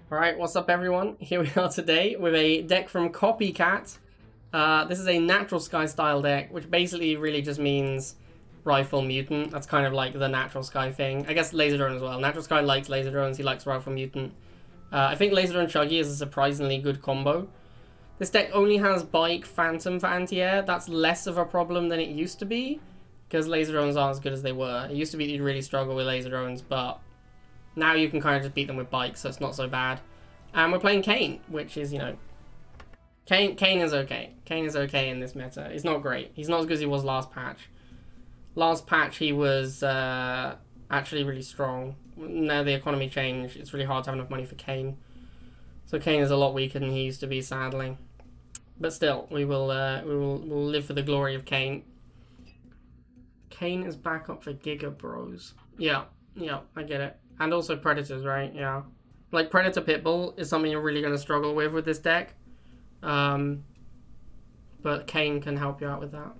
Alright, what's up everyone? Here we are today with a deck from Copycat. This is a Natural Sky style deck, which basically really just means Rifle Mutant. That's kind of like the Natural Sky thing. I guess Laser Drone as well. Natural Sky likes Laser Drones, he likes Rifle Mutant. I think Laser Drone Chuggy is a surprisingly good combo. This deck only has Bike Phantom for anti-air. That's less of a problem than it used to be, because Laser Drones aren't as good as they were. It used to be you'd really struggle with Laser Drones, but now you can kind of just beat them with bikes, so it's not so bad. And we're playing Kane, which is, you know... Kane is okay. Kane is okay in this meta. He's not great. He's not as good as he was last patch. Last patch he was actually really strong. Now the economy changed, it's really hard to have enough money for Kane. So Kane is a lot weaker than he used to be, sadly. But still, we'll live for the glory of Kane. Kane is back up for Giga Bros. Yeah, I get it. And also Predators, right? Yeah. Like, Predator Pitbull is something you're really going to struggle with this deck. But Kane can help you out with that.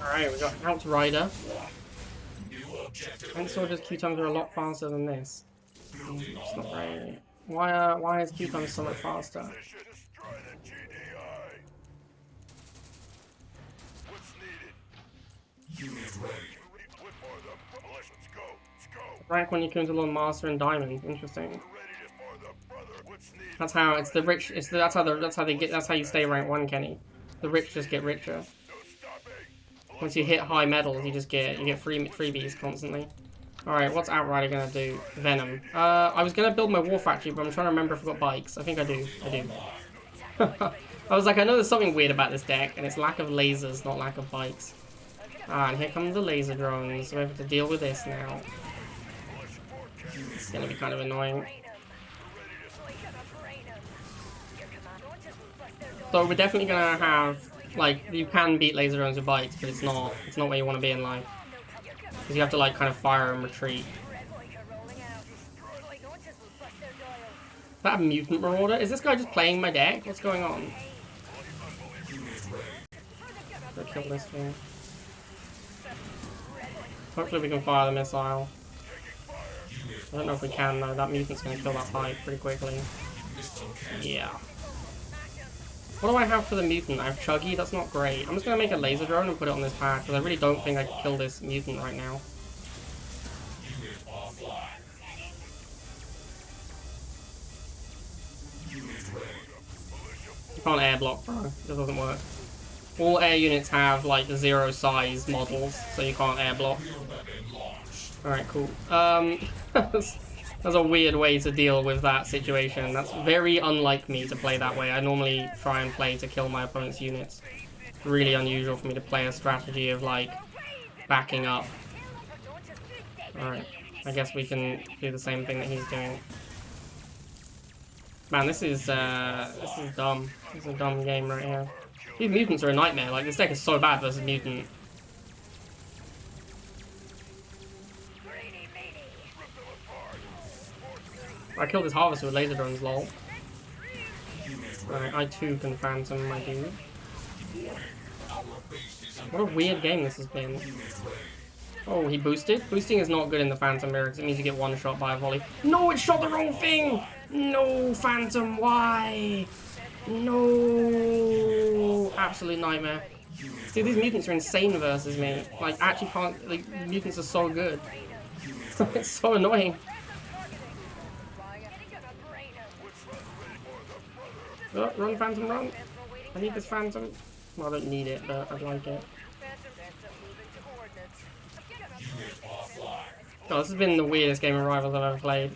Alright, we got Outrider. And Soldier's Q-Times are a lot faster than this. It's not very... Why is Q-Times so much faster? Rank when you come to Lord Master and Diamond. Interesting. That's how it's the rich. That's how you stay rank 1, Kenny. The rich just get richer. Once you hit high medals, you get freebies constantly. All right, what's Outrider gonna do? Venom. I was gonna build my War Factory, but I'm trying to remember if I've got bikes. I think I do. I was like, I know there's something weird about this deck, and it's lack of lasers, not lack of bikes. And here come the laser drones. So we have to deal with this now. It's gonna be kind of annoying. So we're definitely gonna have, like, you can beat laser drones with bikes, but it's not where you want to be in life. Because you have to, like, kind of fire and retreat. Is that a Mutant Marauder? Is this guy just playing my deck? What's going on? Go kill this thing. Hopefully we can fire the missile. I don't know if we can though, that mutant's gonna kill that bike pretty quickly. Yeah. What do I have for the mutant? I have Chuggy, that's not great. I'm just gonna make a laser drone and put it on this pad, because I really don't think I can kill this mutant right now. You can't air block, bro. It doesn't work. All air units have like 0 size models, so you can't air block. Alright, cool. That's a weird way to deal with that situation. That's very unlike me to play that way. I normally try and play to kill my opponent's units. It's really unusual for me to play a strategy of, like, backing up. Alright, I guess we can do the same thing that he's doing. Man, this is dumb. This is a dumb game right here. These mutants are a nightmare. Like, this deck is so bad versus mutant. I killed this harvester with laser drones, lol. Right, I too can phantom my dude. What a weird game this has been. Oh, he boosted? Boosting is not good in the phantom mirror because it means you get one shot by a volley. No, it shot the wrong thing! No, phantom, why? No! Absolute nightmare. Dude, these mutants are insane versus me. Like, actually can't, like, mutants are so good. It's so annoying. Oh, run, Phantom, run! I need this Phantom. Well, I don't need it, but I'd like it. Oh, this has been the weirdest game of Rivals I've ever played.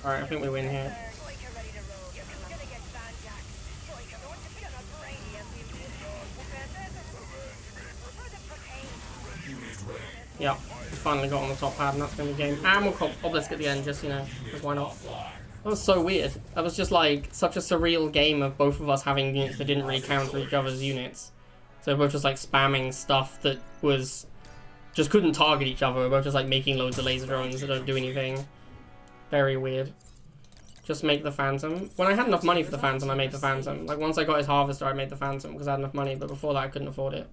Alright, I think we win here. Yeah, we finally got on the top pad and that's going to be game. And we'll obelisk at the end, just, you know, because why not? That was so weird. That was just like such a surreal game of both of us having units that didn't really counter each other's units. So we're both just like spamming stuff that was just couldn't target each other. We're both just like making loads of laser drones that don't do anything. Very weird. just make the Phantom. When I had enough money for the Phantom, I made the Phantom. Like, once I got his Harvester, I made the Phantom because I had enough money, but before that, I couldn't afford it.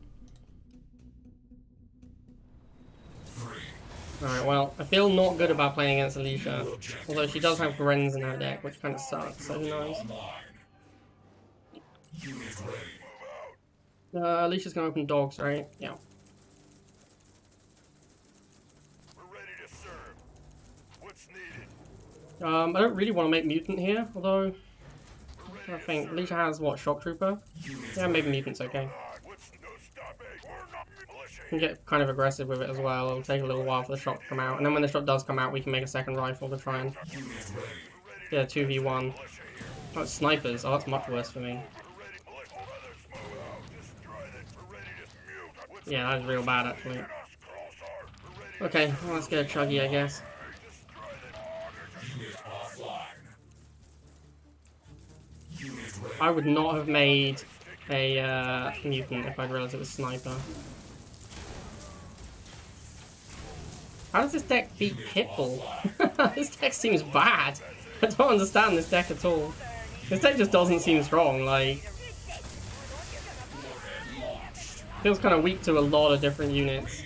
Alright, well, I feel not good about playing against Alicia. Although she does have Grens in her deck, which kind of sucks, so who knows. Alicia's gonna open dogs, right? Yeah. I don't really want to make Mutant here, although I think Alicia has, what, Shock Trooper? Yeah, maybe Mutant's okay. Can get kind of aggressive with it as well. It'll take a little while for the shot to come out, and then when the shot does come out, we can make a second rifle to try and get a 2v1. Oh, it's snipers. Oh, that's much worse for me. Yeah, that is real bad, actually. Okay, well, let's get a Chuggy, I guess. I would not have made a Mutant if I'd realized it was Sniper. How does this deck beat Pitbull? This deck seems bad. I don't understand this deck at all. This deck just doesn't seem strong, like... Feels kind of weak to a lot of different units.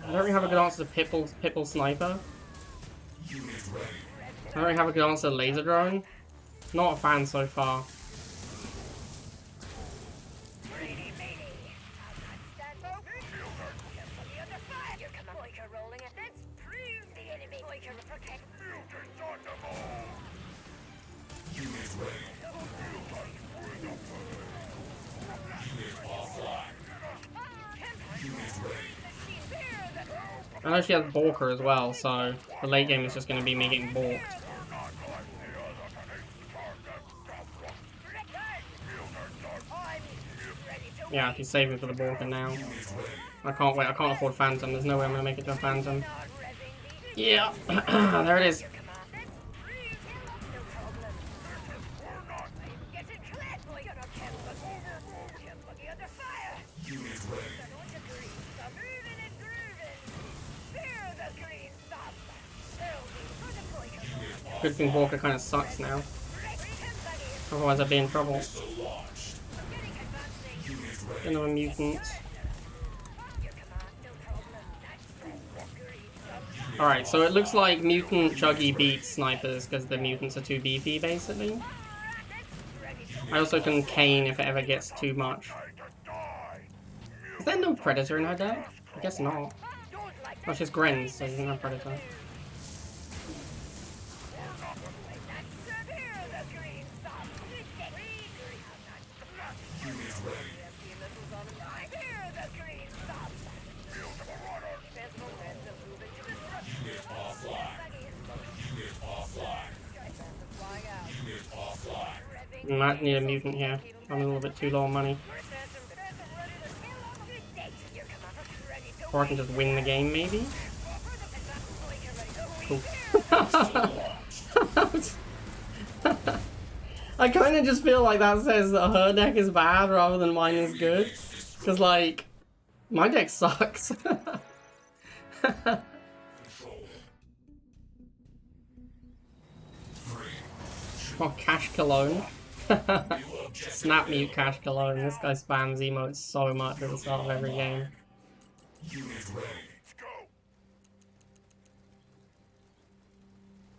I don't really have a good answer to Pitbull Sniper. I don't really have a good answer to Laser Drone. Not a fan so far. I know she has Balker as well, so the late game is just going to be me getting balked. Yeah, he's saving for the Balker now. I can't wait, I can't afford Phantom. There's no way I'm going to make it to a Phantom. Yeah, there it is. Good thing Balker kind of sucks now. Otherwise I'd be in trouble. Another Mutant. Alright, so it looks like Mutant Chuggy beats Snipers because the Mutants are too beefy, basically. I also can Cane if it ever gets too much. Is there no Predator in her deck? I guess not. Oh, it's just Grens, so you doesn't have Predator. Might need a Mutant here. I'm a little bit too low on money. Or I can just win the game, maybe? Cool. I kind of just feel like that says that her deck is bad rather than mine is good. Because, like, my deck sucks. Oh, Cash Cologne. Snap Mute Cash Cologne. This guy spams emotes so much at the start of every game.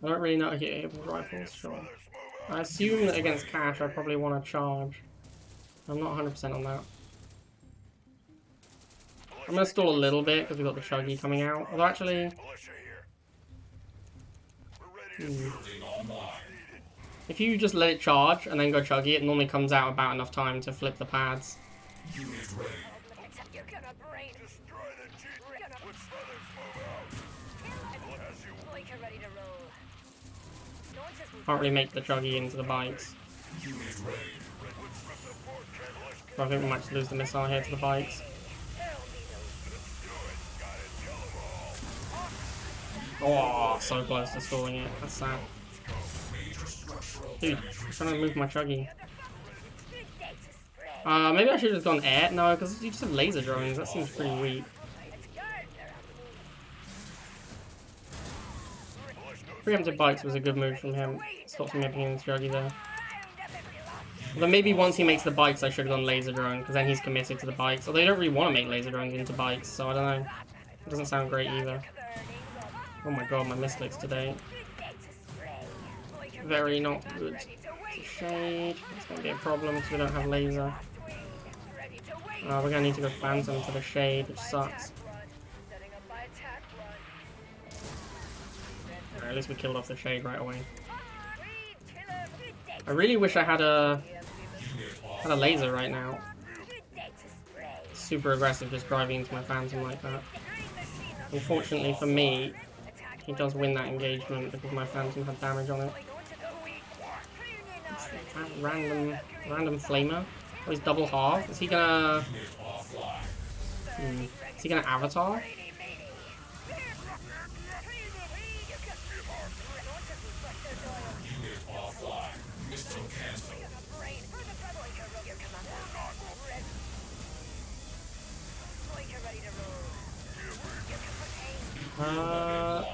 I don't really know how to hit with rifles, sure. I assume that against Cash I probably want to charge. I'm not 100% on that. I'm going to stall a little bit because we've got the Chuggy coming out. Although actually... If you just let it charge and then go Chuggy, it normally comes out about enough time to flip the pads. Can't really make the Chuggy into the bikes. So I think we might just lose the missile here to the bikes. Oh, so close to stalling it. That's sad. Dude, I'm trying to move my Chuggy. Maybe I should have gone air. No, because you just have laser drones. That seems pretty weak. Preemptive bikes was a good move from him. Stops him getting into Juggy there. Although maybe once he makes the bikes, I should have gone laser drone, because then he's committed to the bikes. Although you don't really want to make laser drones into bikes, so I don't know. It doesn't sound great either. Oh my god, my misclicks today. Very not good. Shade. It's going to be a problem because we don't have laser. We're going to need to go Phantom for the shade, which sucks. Right, at least we killed off the shade right away. I really wish I had a laser right now. Super aggressive just driving into my Phantom like that. Unfortunately for me, he does win that engagement because my Phantom had damage on it. Random flamer. Oh, he's double half. Is he gonna... Is he gonna avatar?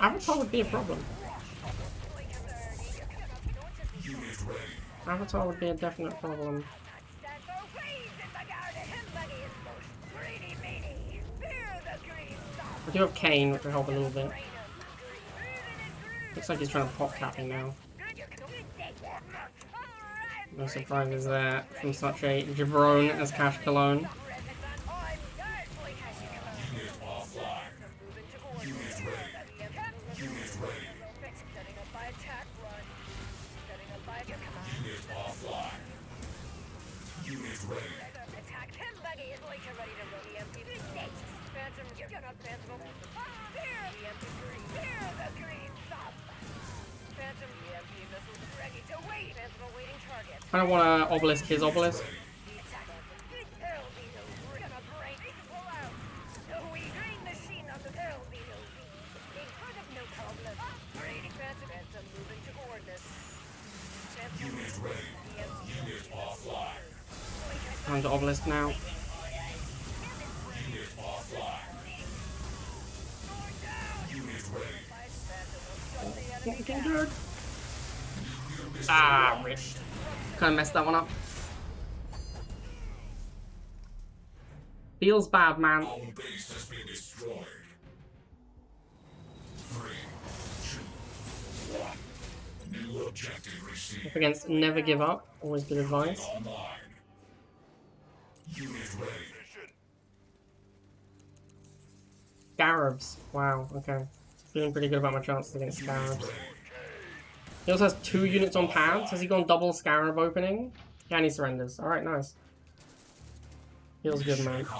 Avatar would be a problem. Avatar would be a definite problem. I do have Kane, which will help a little bit. Looks like he's trying to pop capping now. No surprises there from such a jabron as Cash Cologne. I don't want to obelisk his obelisk. Time to obelisk now. Ah, rip. Kind of messed that one up. Feels bad, man. Our base has been destroyed. 3, 2, 1. New objective received. Up against Never Give Up. Always good advice. Online. Unit ready. Scarabs. Wow, okay. Feeling pretty good about my chances against Scarabs. He also has 2 units on pads. Has he gone double Scarab opening? Yeah, and he surrenders. Alright, nice. Feels good, man. 3,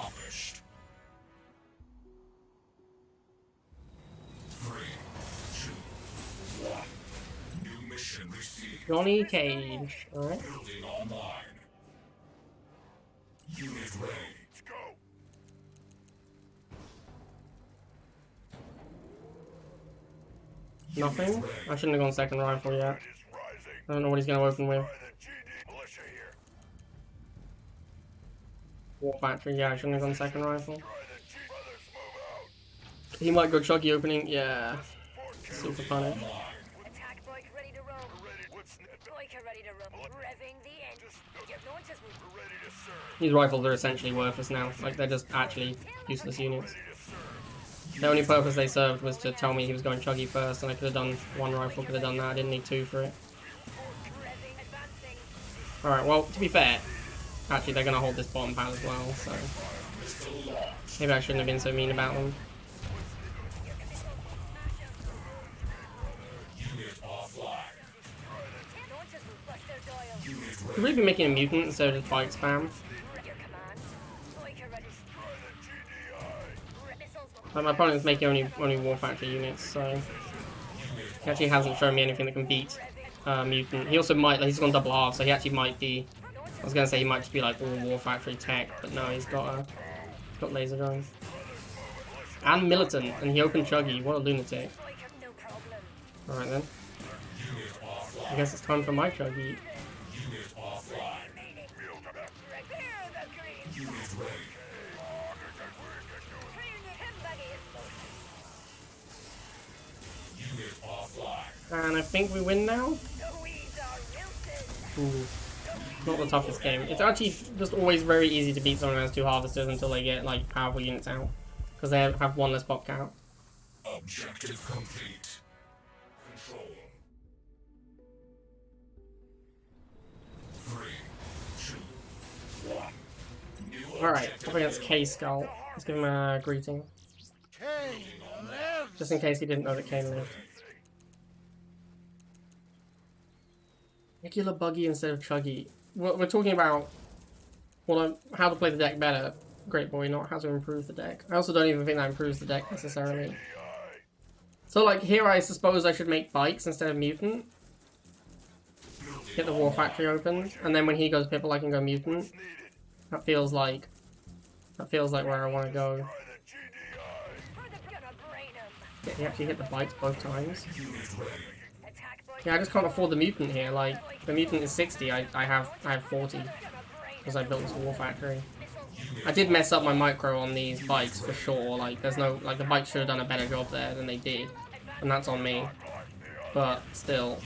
2, 1. New mission received. Johnny Cage. Alright. Building online. Unit ready. Let's go. Nothing? I shouldn't have gone second rifle yet. I don't know what he's going to open with. War Factory, yeah, I shouldn't have gone second rifle. He might go Chuggy opening, yeah. Super punish. These rifles are essentially worthless now. Like, they're just actually useless units. The only purpose they served was to tell me he was going Chuggy first, and I could have done 1 rifle, could have done that. I didn't need 2 for it. Alright, well, to be fair, actually they're going to hold this bottom pad as well, so maybe I shouldn't have been so mean about them. Could really be making a mutant instead of just bike spam. But my opponent's making only War Factory units, so he actually hasn't shown me anything that can beat Mutant. He also might, like, he's gone double half, so he actually might be, I was going to say he might just be like all War Factory tech, but no, he's got laser drone. And Militant, and he opened Chuggy, what a lunatic. Alright then. I guess it's time for my Chuggy. And I think we win now? Ooh. Not the toughest game. It's actually just always very easy to beat someone who has 2 harvesters until they get like powerful units out. Because they have 1 less pop count. Objective complete. Control. 3, 2, 1. New Alright, objective up against K-Skull. Let's give him a greeting. Just in case he didn't know that Kane lived. Regular Buggy instead of Chuggy. We're talking about how to play the deck better, Great Boy, not how to improve the deck. I also don't even think that improves the deck necessarily. So like here I suppose I should make Bikes instead of Mutant. Get the War Factory open, and then when he goes Pipple I can go Mutant. That feels like where I want to go. Yeah, he actually hit the Bikes both times. Yeah, I just can't afford the Mutant here. Like the Mutant is 60, I have 40 because I built this War Factory. I did mess up my micro on these Bikes for sure. Like there's no the Bikes should have done a better job there than they did, and that's on me. But still.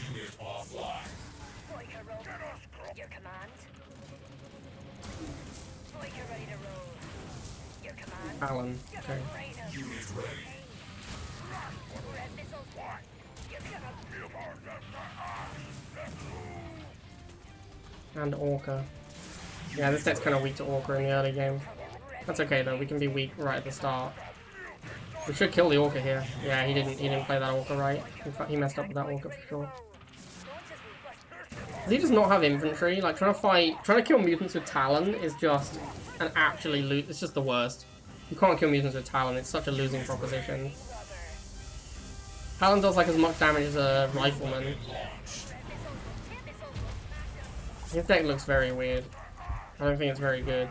Alan, okay. And Orca. Yeah, this deck's kind of weak to Orca in the early game. That's okay though, we can be weak right at the start. We should kill the Orca here. Yeah, he didn't play that Orca right. In fact, he messed up with that Orca for sure. Does he just not have infantry? Like trying to kill mutants with Talon is just an it's just the worst. You can't kill mutants with Talon, it's such a losing proposition. Talon does like as much damage as a rifleman. His deck looks very weird. I don't think it's very good.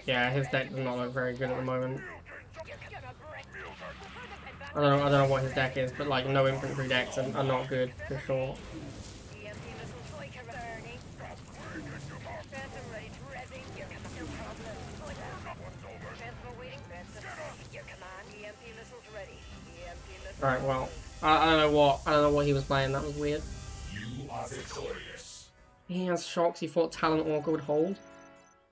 Yeah, his deck does not look very good at the moment. I don't know what his deck is, but like no infantry decks are not good for sure. Alright, well, I don't know what he was playing, that was weird. You are victorious. He has shocks, he thought Talon Orca would hold.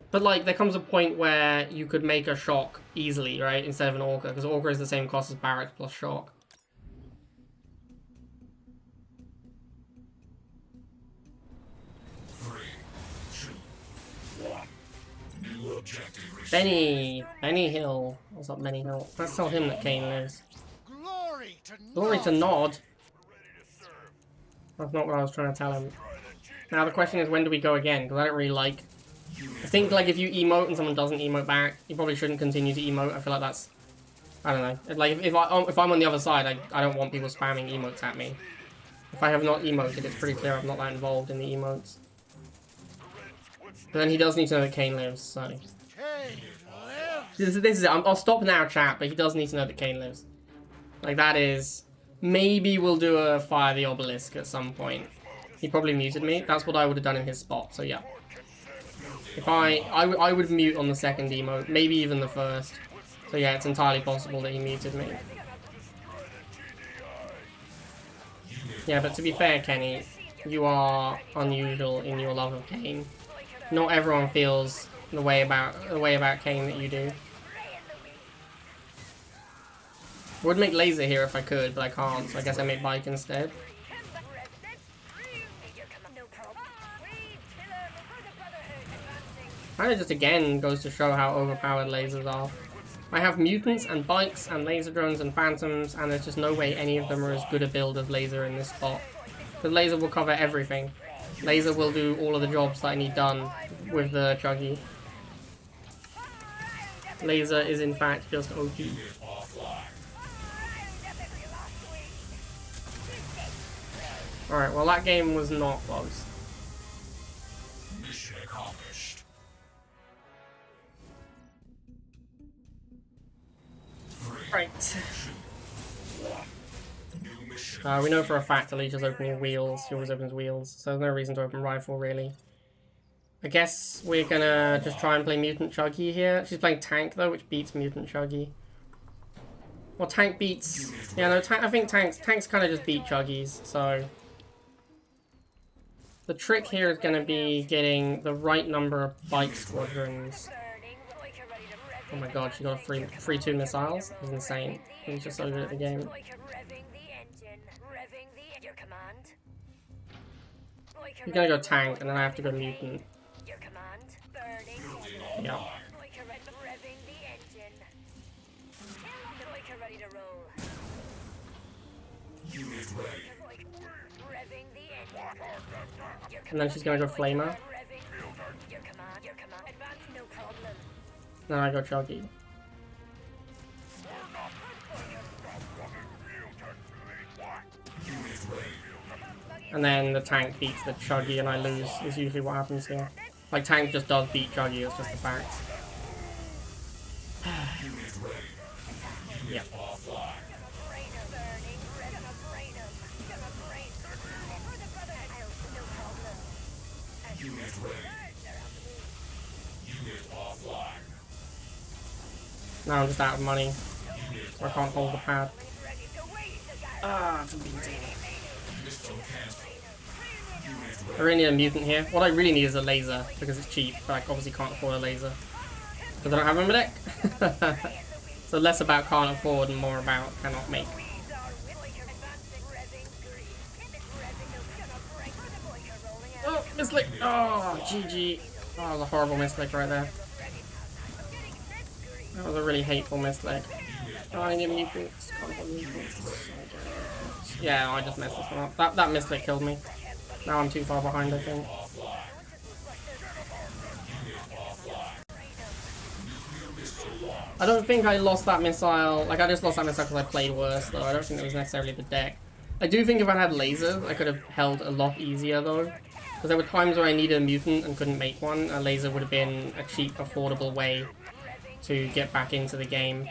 But like, there comes a point where you could make a shock easily, right, instead of an Orca, because Orca is the same cost as Barracks plus shock. Benny Hill. What's up, Benny Hill? Let's tell him that Kane lives. Glory to Nod. That's not what I was trying to tell him. Now the question is, when do we go again? Because I don't really like. I think like if you emote and someone doesn't emote back, you probably shouldn't continue to emote. I feel like that's. I don't know. Like if I'm on the other side, I don't want people spamming emotes at me. If I have not emoted, it's pretty clear I'm not that involved in the emotes. But then he does need to know that Kane lives, so. This is it. I'll stop now, chat, but he does need to know that Kane lives. Like, that is... Maybe we'll do a Fire the Obelisk at some point. He probably muted me. That's what I would have done in his spot, so yeah. If I would mute on the second emote, maybe even the first. So yeah, it's entirely possible that he muted me. Yeah, but to be fair, Kenny, you are unusual in your love of Kane. Not everyone feels the way about Kane that you do. Would make Laser here if I could, but I can't, so I guess I make Bike instead. Kind of just again goes to show how overpowered lasers are. I have mutants and bikes and laser drones and phantoms, and there's just no way any of them are as good a build as laser in this spot. Because laser will cover everything. Laser will do all of the jobs that I need done with the Chuggy. Laser is in fact just OP. Alright, well that game was not close. Mission accomplished. Right. 2, 1. We know for a fact Alicia's opening wheels. She always opens wheels, so there's no reason to open rifle, really. I guess we're gonna just try and play Mutant Chuggy here. She's playing Tank, though, which beats Mutant Chuggy. Well, Tank beats... Yeah, no, I think Tanks kind of just beat Chuggies, so... The trick here is gonna be getting the right number of bike squadrons. Oh my god, she got a free 2 missiles. It's insane. He's just so good at the game. He's gonna go Tank, and then I have to go Mutant. Yeah. And then she's gonna go Flamer. Then I go Chuggy. And then the Tank beats the Chuggy and I lose, is usually what happens here. Like, Tank just does beat Chuggy, it's just a fact. Yeah. Now I'm just out of money, so I can't hold the pad. Ah, it's a beating. I really need a Mutant here. What I really need is a laser, because it's cheap, but I obviously can't afford a laser. Because I don't have him in my deck. So less about can't afford and more about cannot make. Oh, misclick! Oh, GG. Oh, that was a horrible misclick right there. That was a really hateful misclick. Oh, I need mutants. Yeah, I just messed this one up. That misclick killed me. Now I'm too far behind, I think. I don't think I lost that missile. Like, I just lost that missile because I played worse, though. I don't think it was necessarily the deck. I do think if I had lasers, I could have held a lot easier, though. Because there were times where I needed a mutant and couldn't make one. A laser would have been a cheap, affordable way to get back into the game.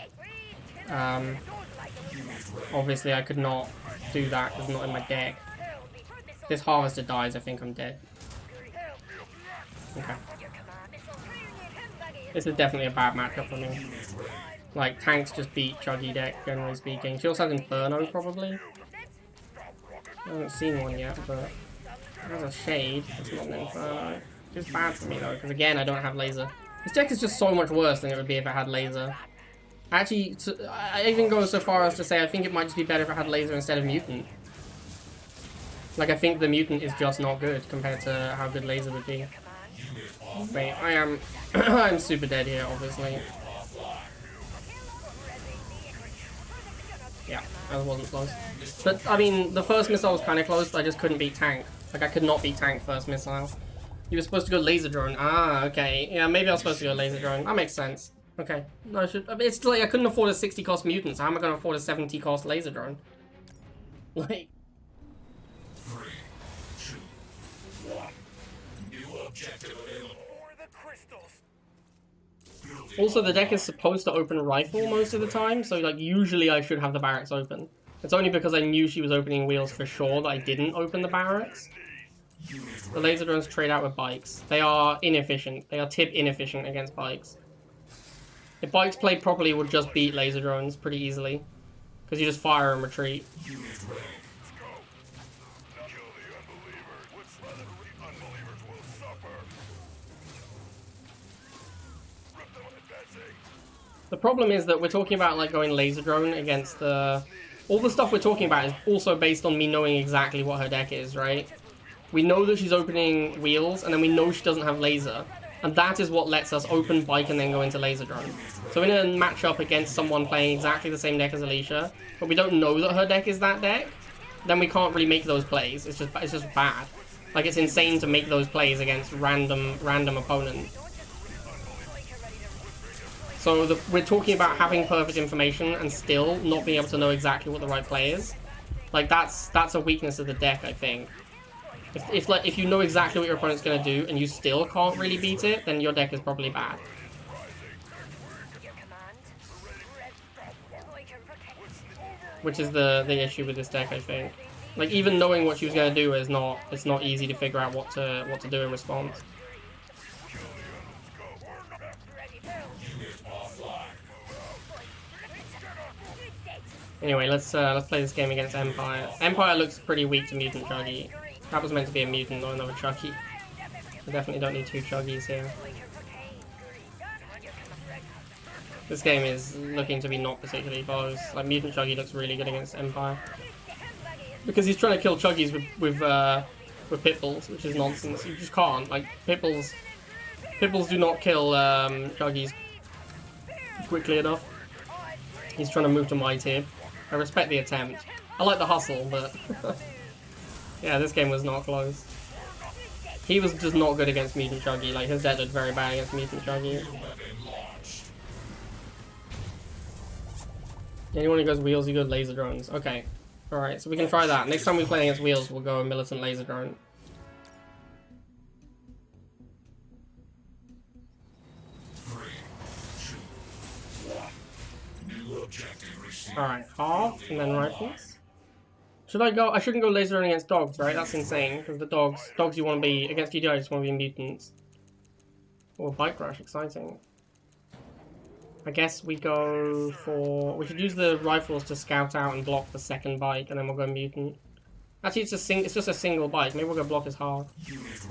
Obviously, I could not do that because it's not in my deck. If this Harvester dies, I think I'm dead. Okay. This is definitely a bad matchup for me. Like, Tanks just beat Chuggy deck, generally speaking. She also has Inferno, probably. I haven't seen one yet, but... There's a Shade. It's not an Inferno. It's bad for me, though, because again, I don't have laser. This deck is just so much worse than it would be if it had laser. Actually, I even go so far as to say I think it might just be better if it had laser instead of Mutant. Like, I think the Mutant is just not good compared to how good laser would be. Wait, I am... I'm super dead here, obviously. Yeah, that wasn't close. But, I mean, the first missile was kind of close, but I just couldn't beat Tank. Like, I could not beat Tank first missile. You were supposed to go Laser Drone. Ah, okay. Yeah, maybe I was supposed to go Laser Drone. That makes sense. Okay. No, I mean, it's like I couldn't afford a 60 cost Mutant, so how am I going to afford a 70 cost Laser Drone? Like... 3, 2, 1. New objective available. Also, the deck is supposed to open Rifle most of the time, so, like, usually I should have the barracks open. It's only because I knew she was opening wheels for sure that I didn't open the barracks. The laser drones trade out with bikes. They are inefficient. They are tip inefficient against bikes. If bikes played properly, would just beat laser drones pretty easily. Because you just fire and retreat. The problem is that we're talking about like going laser drone against the... All the stuff we're talking about is also based on me knowing exactly what her deck is, right? We know that she's opening wheels, and then we know she doesn't have laser. And that is what lets us open bike and then go into laser drone. So in a matchup against someone playing exactly the same deck as Alicia, but we don't know that her deck is that deck, then we can't really make those plays. It's just bad. Like, it's insane to make those plays against random opponents. So we're talking about having perfect information and still not being able to know exactly what the right play is. Like, that's a weakness of the deck, I think. If you know exactly what your opponent's going to do and you still can't really beat it, then your deck is probably bad. which is the issue with this deck, I think. Like, even knowing what she was going to do is not, it's not easy to figure out what to do in response. Anyway, let's play this game against Empire. Empire looks pretty weak to Mutant Chuggy. That was meant to be a Mutant, not another Chuggy. We definitely don't need two Chuggies here. This game is looking to be not particularly close. Like, Mutant Chuggy looks really good against Empire. Because he's trying to kill Chuggies with Pitbulls, which is nonsense. You just can't. Like, Pitbulls do not kill Chuggies quickly enough. He's trying to move to my tier. I respect the attempt. I like the hustle, but yeah, this game was not close. He was just not good against Mutant Chuggy. Like, his deck looked very bad against Mutant Chuggy. Anyone who goes wheels, you go laser drones. Okay. Alright, so we can try that. Next time we play against wheels, we'll go a militant laser drone. Alright, half, and then rifles. Should I go? I shouldn't go laser drone against dogs, right? That's insane, because the dogs you want to be, against GDI, you just want to be mutants. Or bike rush, exciting. I guess we go for... We should use the rifles to scout out and block the second bike, and then we'll go mutant. Actually, it's just a single bike. Maybe we'll go block his half.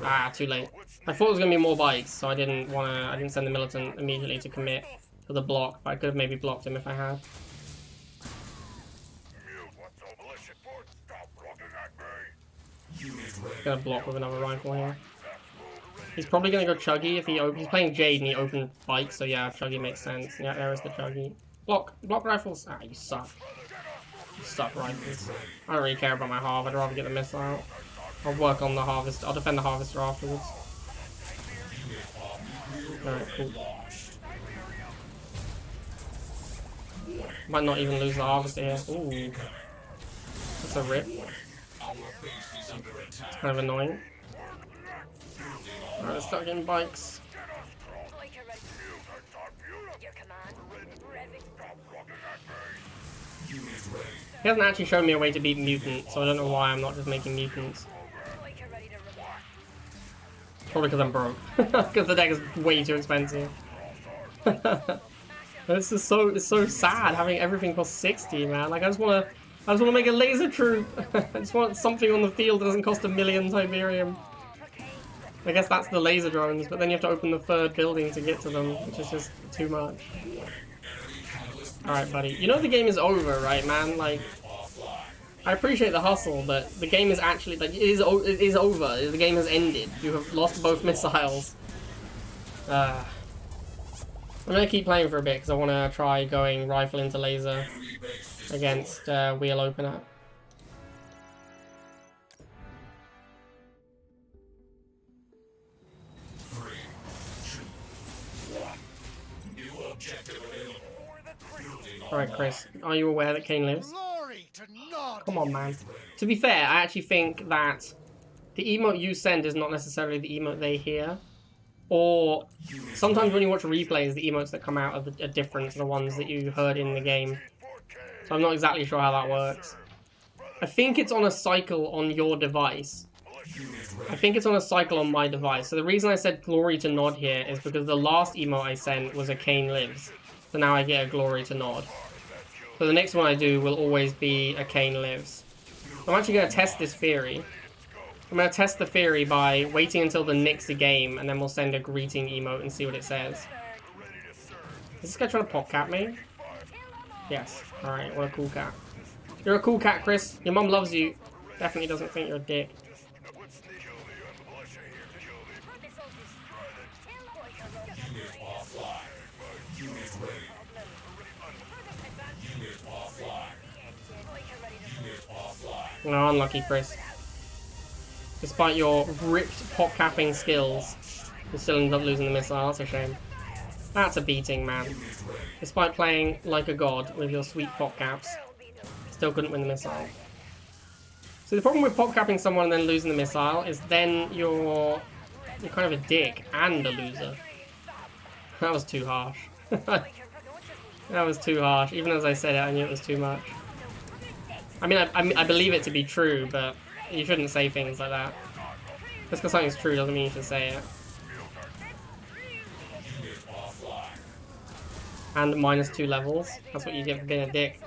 Ah, too late. I thought it was gonna be more bikes, so I didn't send the militant immediately to commit to the block, but I could have maybe blocked him if I had. Gonna block with another rifle here. He's probably gonna go Chuggy if he's playing Jade and he opened bike, so yeah, Chuggy makes sense. Yeah, there is the Chuggy. Block rifles. Ah, you suck. You suck rifles. I don't really care about my half. I'd rather get the missile. I'll work on the harvest. I'll defend the harvester afterwards. Alright, cool. Might not even lose the harvester here. Ooh, that's a rip. It's kind of annoying. Alright, let's start getting bikes. He hasn't actually shown me a way to beat Mutant, so I don't know why I'm not just making Mutants. Probably because I'm broke. Because the deck is way too expensive. This is it's so sad having everything cost 60, man. Like, I just wanna make a laser troop. I just want something on the field that doesn't cost 1 million Tiberium. I guess that's the laser drones, but then you have to open the third building to get to them, which is just too much. Alright, buddy. You know the game is over, right, man? Like, I appreciate the hustle, but the game is actually, like, it is over. The game has ended. You have lost both missiles. I'm gonna keep playing for a bit, because I want to try going rifle into laser against wheel opener. Alright, Chris, are you aware that Kane lives? Come on, man. To be fair, I actually think that the emote you send is not necessarily the emote they hear. Or sometimes when you watch replays, the emotes that come out are different to the ones that you heard in the game. So I'm not exactly sure how that works. I think it's on a cycle on your device. I think it's on a cycle on my device. So the reason I said glory to nod here is because the last emote I sent was a Kane lives. So now I get a glory to nod. So the next one I do will always be a Kane lives. I'm actually going to test this theory. I'm going to test the theory by waiting until the next game, and then we'll send a greeting emote and see what it says. Is this guy trying to pop cat me? Yes. Alright, what a cool cat. You're a cool cat, Chris. Your mum loves you. Definitely doesn't think you're a dick. No, unlucky, Chris. Despite your ripped pop capping skills, you still end up losing the missile. That's a shame. That's a beating, man. Despite playing like a god with your sweet pop caps, still couldn't win the missile. So the problem with pop capping someone and then losing the missile is then you're kind of a dick and a loser. That was too harsh. That was too harsh. Even as I said it, I knew it was too much. I mean, I believe it to be true, but you shouldn't say things like that. Just because something's true doesn't mean you should say it. And -2 levels. That's what you get for being a dick.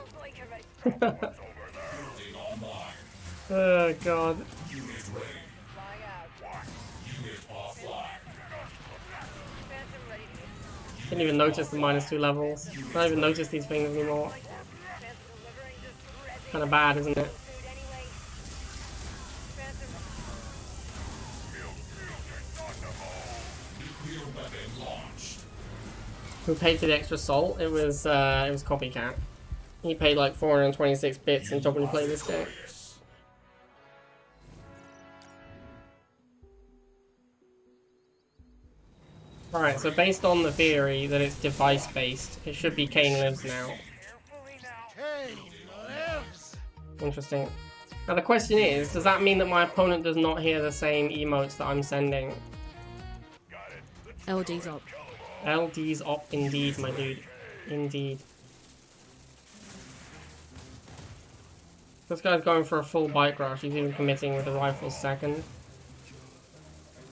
Oh god. Didn't even notice the -2 levels. I don't even notice these things anymore. Kind of bad, isn't it? Who paid for the extra salt? It was Copycat. He paid like 426 bits and told me to play this game. Alright, so based on the theory that it's device-based, it should be Kane Lives now. Interesting. Now the question is, does that mean that my opponent does not hear the same emotes that I'm sending? LD's up. LD's up indeed, my dude. Indeed. This guy's going for a full bike rush. He's even committing with the rifle second.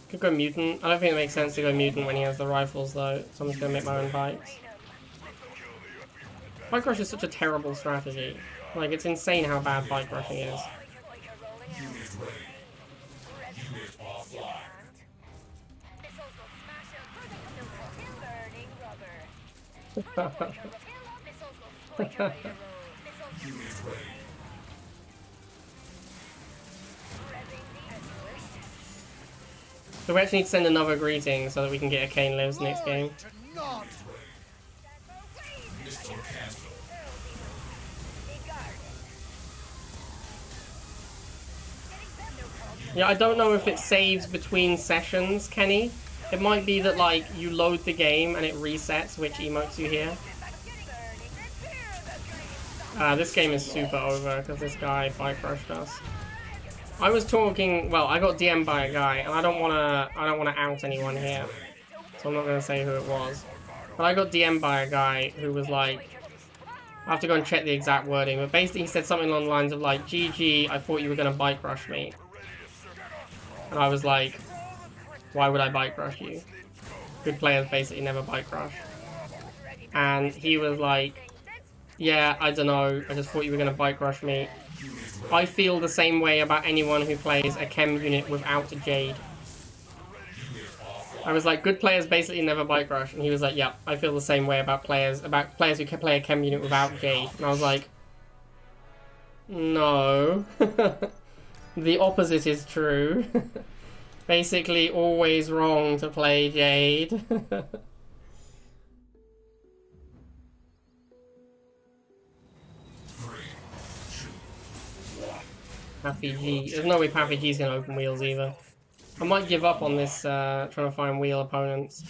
Could go Mutant. I don't think it makes sense to go Mutant when he has the rifles though, so I'm just gonna make my own bikes. Bike rush is such a terrible strategy. Like, it's insane how bad bike rushing is. So we actually need to send another greeting so that we can get a Kane Lives next game. Yeah, I don't know if it saves between sessions, Kenny. It might be that, like, you load the game and it resets which emotes you hear. This game is super over because this guy bike rushed us. I was talking, well, I got DM'd by a guy, and I don't wanna out anyone here, so I'm not gonna say who it was. But I got DM'd by a guy who was like, I have to go and check the exact wording, but basically he said something along the lines of like, GG, I thought you were gonna bike rush me. And I was like, why would I bike rush you? Good players basically never bike rush. And he was like, yeah, I don't know, I just thought you were gonna bike rush me. I feel the same way about anyone who plays a chem unit without a Jade. I was like, good players basically never bike rush, and he was like, yeah, I feel the same way about players who can play a chem unit without Jade. And I was like, no. The opposite is true. Basically always wrong to play Jade. Paffy G. There's no way Paffy G's gonna open wheels either. I might give up on this trying to find wheel opponents.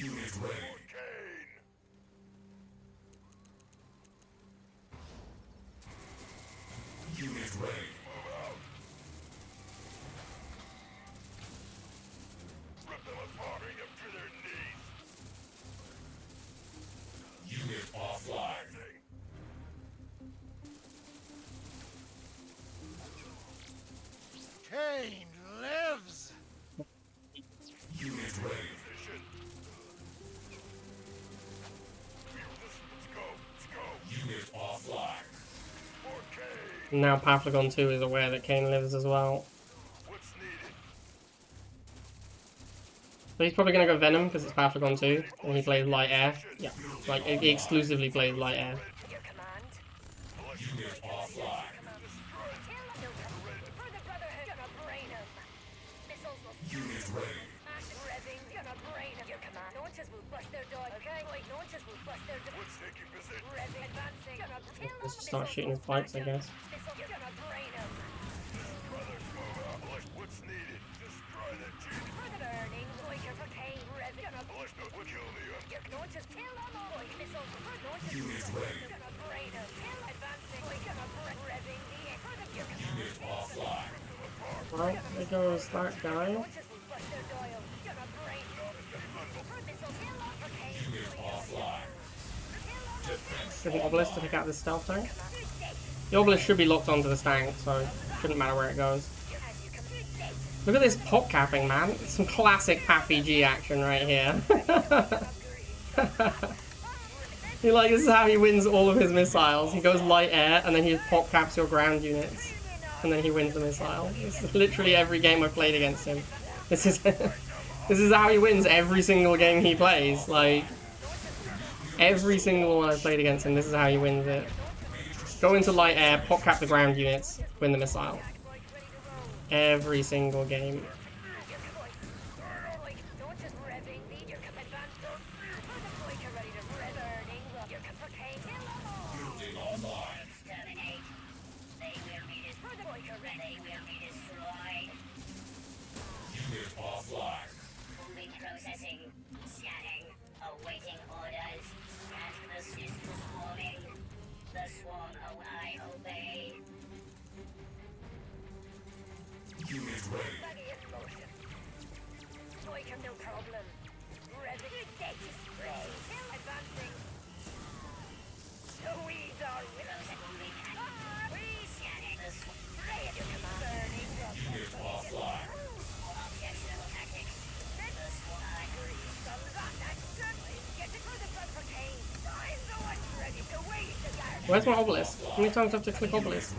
Kane lives! Unit ready. Unit offline. Now Paflagon 2 is aware that Kane lives as well. So he's probably gonna go Venom because it's Paflagon 2 and he plays light air. Yeah, like he exclusively plays light air. Unit offline. Unit ready. Let's just start shooting his bikes, I guess. Unit ready. Unit offline. Right, there goes that guy. Unit offline. With an obelisk to pick out this stealth tank. The obelisk should be locked onto the stank, so it shouldn't matter where it goes. Look at this pop capping, man. It's some classic PAFG action right here. This is how he wins all of his missiles. He goes light air, and then he pop caps your ground units. And then he wins the missile. This is literally every game I've played against him. This is this is how he wins every single game he plays. Like, every single one I've played against him, this is how he wins it. Go into light air, pop cap the ground units, win the missile. Every single game. Where's my obelisk? How many times do I have to click obelisk?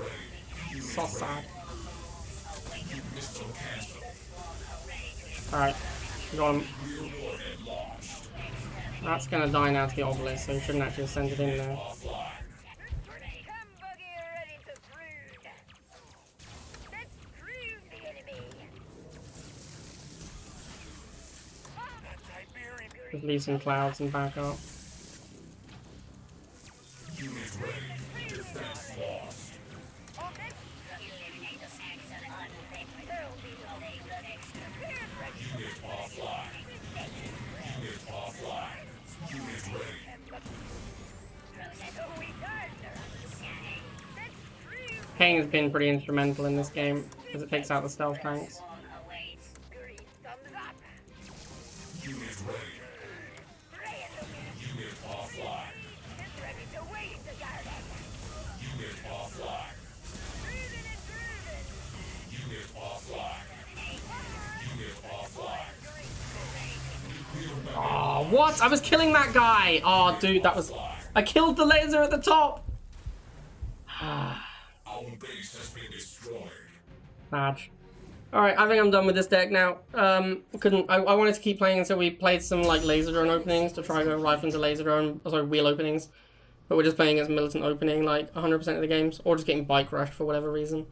So sad. Alright, go on. That's gonna die now to the obelisk, so you shouldn't actually send it in there. Just leave some clouds and back up. Kane has been pretty instrumental in this game, because it takes out the stealth tanks. Oh, what? I was killing that guy! Oh, dude, that was... I killed the laser at the top! Badge. Alright, I think I'm done with this deck now. I wanted to keep playing until we played some like laser drone openings to try go rifle into laser drone, wheel openings. But we're just playing as militant opening like 100% of the games, or just getting bike rushed for whatever reason.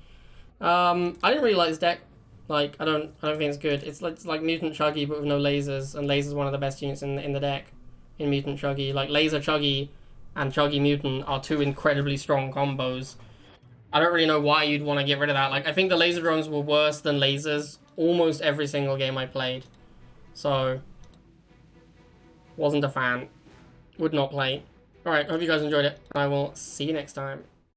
I didn't really like this deck. Like, I don't think it's good. It's like Mutant Chuggy but with no lasers, and laser's one of the best units in the deck in Mutant Chuggy. Like Laser Chuggy and Chuggy Mutant are two incredibly strong combos. I don't really know why you'd want to get rid of that. Like, I think the laser drones were worse than lasers almost every single game I played. So, wasn't a fan. Would not play. Alright, hope you guys enjoyed it. I will see you next time.